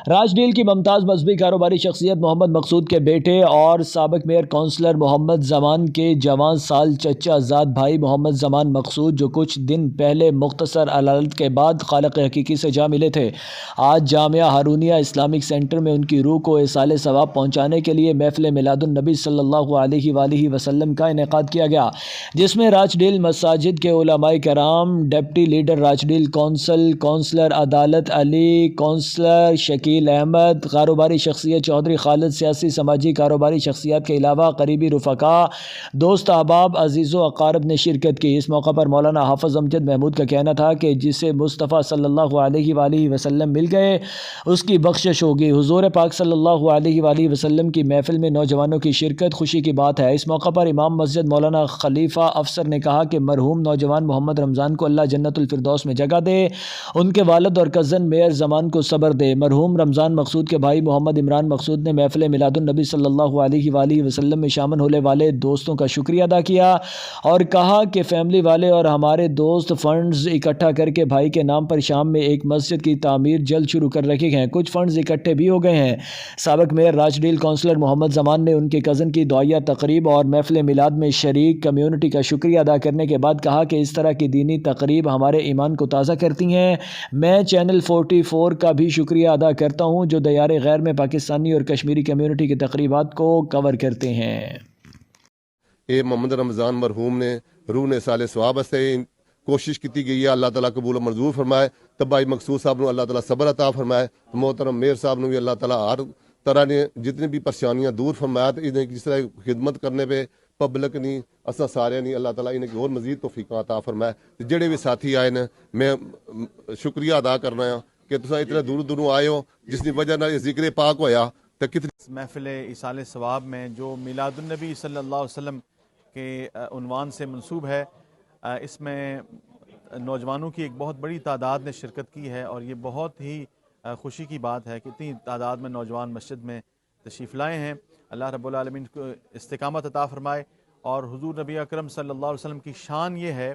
راج deal کی ممتاز مذہبی کاروباری شخصیت محمد مقصود کے بیٹے اور سابق میئر کونسلر محمد زمان کے جوان سال چچا زاد بھائی محمد زمان مقصود، جو کچھ دن پہلے مختصر علالت کے بعد خالق حقیقی سے جا ملے تھے، آج جامعہ ہارونیہ اسلامک سینٹر میں ان کی روح کو ایصال ثواب پہنچانے کے لیے محفل میلاد النبی صلی اللہ علیہ وآلہ وسلم کا انعقاد کیا گیا، جس میں راج ڈیل مساجد کے علماء کرام، ڈپٹی لیڈر راج ڈیل کونسلر عدالت علی، کونسلر شکیل احمد، کاروباری شخصیت چودھری خالد، سیاسی سماجی کاروباری شخصیات کے علاوہ قریبی رفقا، دوست احباب، عزیز و اقارب نے شرکت کی۔ اس موقع پر مولانا حافظ امجد محمود کا کہنا تھا کہ جسے مصطفیٰ صلی اللہ علیہ وآلہ وسلم مل گئے اس کی بخشش ہوگی۔ حضور پاک صلی اللہ علیہ وآلہ وسلم کی محفل میں نوجوانوں کی شرکت خوشی کی بات ہے۔ اس موقع پر امام مسجد مولانا خلیفہ افسر نے کہا کہ مرحوم نوجوان محمد رمضان کو اللہ جنت الفردوس میں جگہ دے، ان کے والد اور کزن میئر زمان کو صبر دے۔ مرحوم رمضان مقصود کے بھائی محمد عمران مقصود نے محفل میلاد النبی صلی اللہ علیہ وآلہ وسلم میں شامل ہونے والے دوستوں کا شکریہ ادا کیا اور کہا کہ فیملی والے اور ہمارے دوست فنڈز اکٹھا کر کے بھائی کے نام پر شام میں ایک مسجد کی تعمیر جلد شروع کر رکھے ہیں۔ کچھ فنڈز اکٹھے بھی ہو گئے ہیں۔ سابق میئر راج ڈیل کونسلر محمد زمان نے ان کے کزن کی دعائیہ تقریب اور محفل میلاد میں شریک کمیونٹی کا شکریہ ادا کرنے کے بعد کہا کہ اس طرح کی دینی تقریب ہمارے ایمان کو تازہ کرتی ہیں۔ میں چینل 44 کا بھی شکریہ ادا کرتا ہوں جو دیار غیر میں پاکستانی اور کشمیری کمیونٹی کی تقریبات کو کور کرتے ہیں۔ اے محمد رمضان مرحوم نے روح نے ایصال ثواب سے کوشش کی گئی ہے، اللہ تعالیٰ قبول و منظور فرمائے۔ تب بھائی مقصود صاحب نے اللہ تعالیٰ صبر عطا فرمائے، محترم میئر صاحب نے بھی اللہ تعالیٰ ہر طرح نے جتنی بھی پریشانیاں دور فرمایا، انہیں کس طرح خدمت کرنے پہ پبلک نہیں اساں سارے نہیں اللہ تعالیٰ انہیں اور مزید توفیق عطا فرمائے۔ جڑے بھی ساتھی آئے ہیں میں شکریہ ادا کرنا ہے کہ تساں اتنے دور دوروں آئے ہو جس کی وجہ نال ذکر پاک ہویا۔ محفل ایصال ثواب میں جو میلاد النبی صلی اللہ علیہ وسلم کے عنوان سے منسوب ہے، اس میں نوجوانوں کی ایک بہت بڑی تعداد نے شرکت کی ہے اور یہ بہت ہی خوشی کی بات ہے کہ اتنی تعداد میں نوجوان مسجد میں تشریف لائے ہیں۔ اللہ رب العالمین کو استقامت عطا فرمائے اور حضور نبی اکرم صلی اللہ علیہ وسلم کی شان یہ ہے،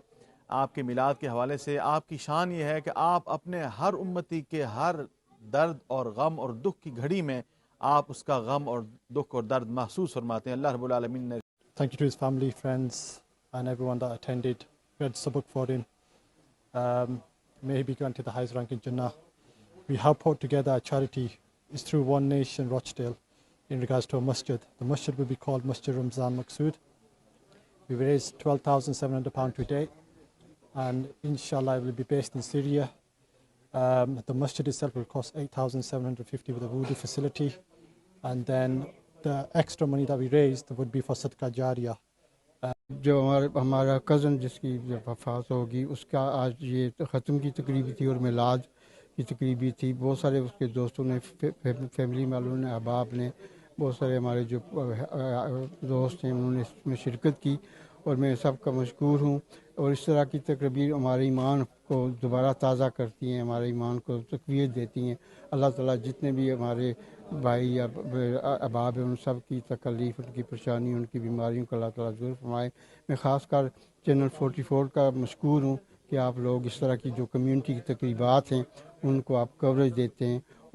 آپ کے میلاد کے حوالے سے آپ کی شان یہ ہے کہ آپ اپنے ہر امتی کے ہر درد اور غم اور دکھ کی گھڑی میں آپ اس کا غم اور دکھ اور درد محسوس فرماتے ہیں۔ اللہ رب العالمین نے Thank you to his family, friends and everyone that attended. Read sabak for him. May he be granted the highest rank in Jannah. We have put together a charity. It's through One Nation Rochdale in regards to a masjid. The masjid will be called Masjid Ramzan Maqsood. We've raised £12,700 today and inshallah it will be based in Syria. The masjid itself will cost $8,750 with a wudu facility, and then the extra money that we raised would be for Sadaqah Jariyah. جو ہمارا cousin جس کی وفات ہوگی اس کا آج یہ ختم کی تقریب تھی اور میلاد کی تقریب تھی۔ بہت سارے اس کے دوستوں نے، فیملی والوں نے، احباب نے، بہت سارے ہمارے جو دوست ہیں انہوں نے اس میں شرکت کی اور میں سب کا مشکور ہوں۔ اور اس طرح کی تقریبیں ہمارے ایمان کو دوبارہ تازہ کرتی ہیں، ہمارے ایمان کو تقویت دیتی ہیں۔ اللہ تعالیٰ جتنے بھی ہمارے بھائی یا احباب ہیں ان سب کی تکلیف، ان کی پریشانی، ان کی بیماریوں کو اللہ تعالیٰ دور فرمائے۔ میں خاص کر چینل 44 کا مشکور ہوں کہ آپ لوگ اس طرح کی جو کمیونٹی کی تقریبات ہیں ان کو آپ کوریج دیتے ہیں